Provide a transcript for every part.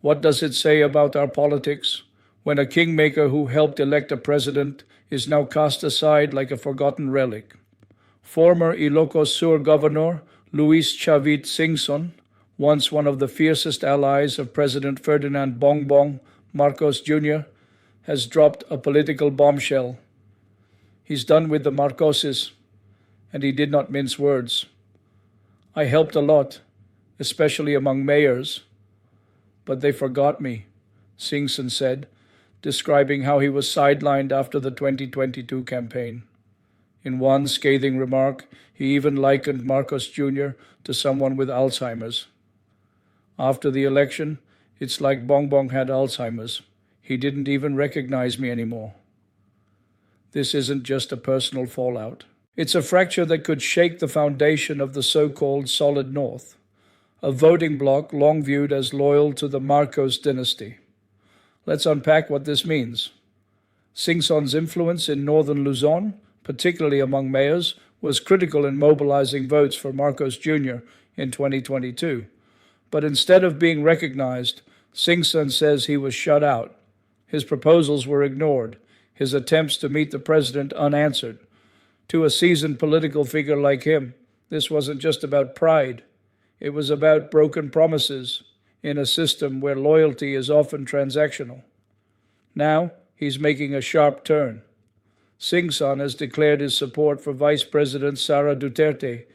What does it say about our politics when a kingmaker who helped elect a president is now cast aside like a forgotten relic? Former Ilocos Sur Governor Luis Chavit Singson, once one of the fiercest allies of President Ferdinand Bongbong Marcos Jr., has dropped a political bombshell. He's done with the Marcoses, and he did not mince words. I helped a lot, especially among mayors, but they forgot me, Singson said, describing how he was sidelined after the 2022 campaign. In one scathing remark, he even likened Marcos Jr. to someone with Alzheimer's. After the election, it's like Bongbong had Alzheimer's. He didn't even recognize me anymore. This isn't just a personal fallout. It's a fracture that could shake the foundation of the so-called Solid North, a voting bloc long viewed as loyal to the Marcos dynasty. Let's unpack what this means. Singson's influence in northern Luzon, particularly among mayors, was critical in mobilizing votes for Marcos Jr. in 2022. But instead of being recognized, Singson says he was shut out. His proposals were ignored, his attempts to meet the president unanswered. To a seasoned political figure like him, this wasn't just about pride. It was about broken promises in a system where loyalty is often transactional. Now, he's making a sharp turn. Singson has declared his support for Vice President Sara Duterte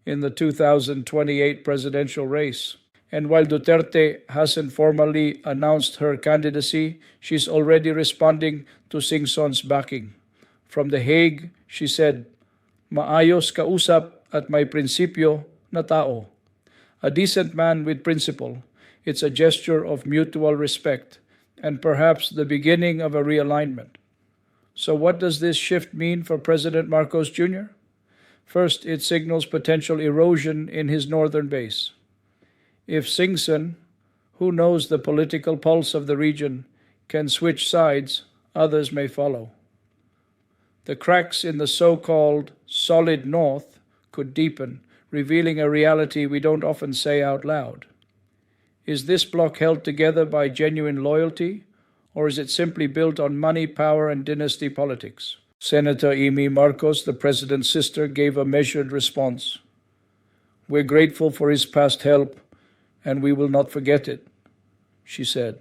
in the 2028 presidential race. And while Duterte hasn't formally announced her candidacy, she's already responding to Singson's backing. From The Hague, she said, "Maayos kausap at may prinsipyo na tao." A decent man with principle. It's a gesture of mutual respect and perhaps the beginning of a realignment. So what does this shift mean for President Marcos Jr.? First, it signals potential erosion in his northern base. If Singson, who knows the political pulse of the region, can switch sides, others may follow. The cracks in the so-called Solid North could deepen, revealing a reality we don't often say out loud. Is this bloc held together by genuine loyalty, or is it simply built on money, power, and dynasty politics? Senator Amy Marcos, the president's sister, gave a measured response. "We're grateful for his past help, and we will not forget it," she said.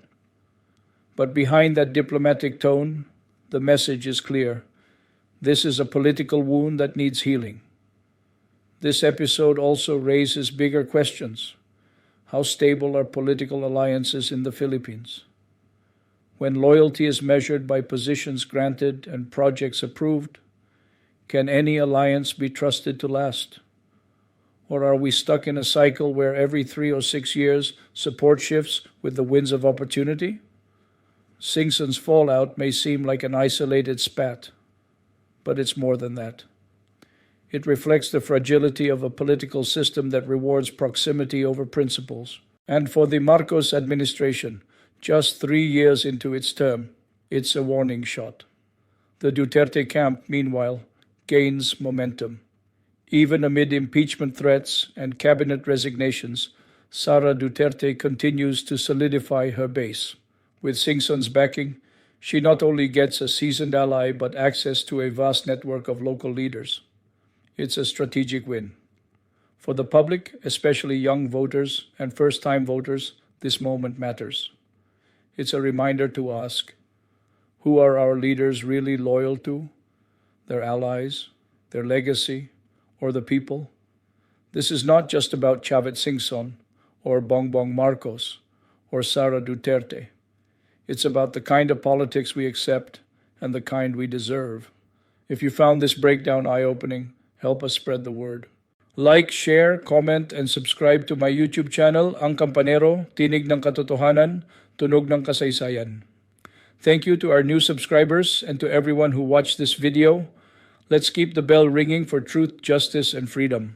But behind that diplomatic tone, the message is clear. This is a political wound that needs healing. This episode also raises bigger questions. How stable are political alliances in the Philippines? When loyalty is measured by positions granted and projects approved, can any alliance be trusted to last? Or are we stuck in a cycle where every 3 or 6 years support shifts with the winds of opportunity? Singson's fallout may seem like an isolated spat, but it's more than that. It reflects the fragility of a political system that rewards proximity over principles. And for the Marcos administration, just 3 years into its term, it's a warning shot. The Duterte camp, meanwhile, gains momentum. Even amid impeachment threats and cabinet resignations, Sara Duterte continues to solidify her base. With Singson's backing, she not only gets a seasoned ally but access to a vast network of local leaders. It's a strategic win. For the public, especially young voters and first-time voters, this moment matters. It's a reminder to ask, who are our leaders really loyal to? Their allies, their legacy, or the people? This is not just about Chavit Singson or Bongbong Marcos or Sara Duterte. It's about the kind of politics we accept and the kind we deserve. If you found this breakdown eye-opening, help us spread the word. Like, share, comment, and subscribe to my YouTube channel, AngKampanero, Tinig ng Katotohanan, Tunog ng Kasaysayan. Thank you to our new subscribers and to everyone who watched this video. Let's keep the bell ringing for truth, justice, and freedom.